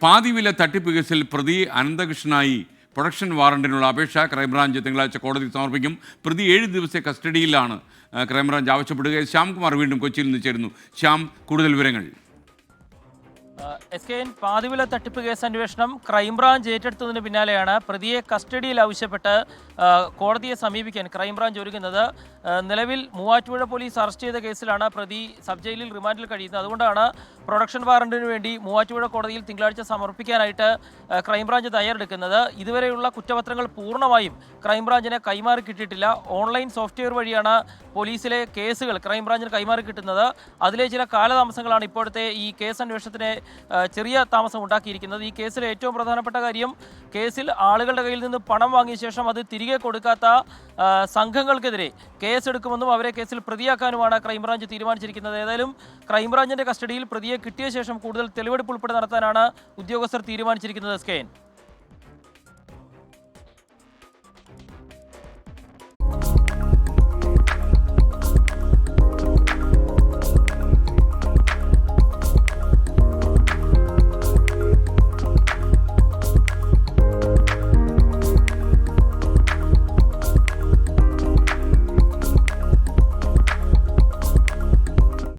പാതിവില തട്ടിപ്പ് കേസിൽ പ്രതി അനന്തകൃഷ്ണനായി പ്രൊഡക്ഷൻ വാറണ്ടിനുള്ള അപേക്ഷ ക്രൈംബ്രാഞ്ച് തിങ്കളാഴ്ച കോടതിയിൽ സമർപ്പിക്കും. പ്രതി 7 ദിവസത്തെ കസ്റ്റഡിയിലാണ് ക്രൈംബ്രാഞ്ച് ആവശ്യപ്പെടുക. ശ്യാംകുമാർ വീണ്ടും കൊച്ചിയിൽ നിന്ന് ചേരുന്നു. ശ്യാം, കൂടുതൽ വിവരങ്ങൾ. SKN പാതിവില തട്ടിപ്പ് കേസ് അന്വേഷണം ക്രൈംബ്രാഞ്ച് ഏറ്റെടുത്തതിന് പിന്നാലെയാണ് പ്രതിയെ കസ്റ്റഡിയിൽ ആവശ്യപ്പെട്ട് കോടതിയെ സമീപിക്കാൻ ക്രൈംബ്രാഞ്ച് ഒരുങ്ങുന്നത്. നിലവിൽ മൂവാറ്റുപുഴ പോലീസ് അറസ്റ്റ് ചെയ്ത കേസിലാണ് പ്രതി സബ് ജയിലിൽ റിമാൻഡിൽ കഴിയുന്നത്. അതുകൊണ്ടാണ് പ്രൊഡക്ഷൻ വാറണ്ടിന് വേണ്ടി മൂവാറ്റുപുഴ കോടതിയിൽ തിങ്കളാഴ്ച സമർപ്പിക്കാനായിട്ട് ക്രൈംബ്രാഞ്ച് തയ്യാറെടുക്കുന്നത്. ഇതുവരെയുള്ള കുറ്റപത്രങ്ങൾ പൂർണ്ണമായും ക്രൈംബ്രാഞ്ചിന് കൈമാറി കിട്ടിയിട്ടില്ല. ഓൺലൈൻ സോഫ്റ്റ്വെയർ വഴിയാണ് പോലീസിലെ കേസുകൾ ക്രൈംബ്രാഞ്ചിന് കൈമാറി കിട്ടുന്നത്. അതിലെ ചില കാലതാമസങ്ങളാണ് ഇപ്പോഴത്തെ ഈ കേസ് അന്വേഷണത്തിന് ചെറിയ താമസം ഉണ്ടാക്കിയിരിക്കുന്നത്. ഈ കേസിലെ ഏറ്റവും പ്രധാനപ്പെട്ട കാര്യം, കേസിൽ ആളുകളുടെ കയ്യിൽ നിന്ന് പണം വാങ്ങിയ ശേഷം അത് തിരികെ കൊടുക്കാത്ത സംഘങ്ങൾക്കെതിരെ കേസെടുക്കുമെന്നും അവരെ കേസിൽ പ്രതിയാക്കാനുമാണ് ക്രൈംബ്രാഞ്ച് തീരുമാനിച്ചിരിക്കുന്നത്. ഏതായാലും ക്രൈംബ്രാഞ്ചിന്റെ കസ്റ്റഡിയിൽ പ്രതിയെ കിട്ടിയ ശേഷം കൂടുതൽ തെളിവെടുപ്പ് ഉൾപ്പെടെ നടത്താനാണ് ഉദ്യോഗസ്ഥർ തീരുമാനിച്ചിരിക്കുന്നത്. SKN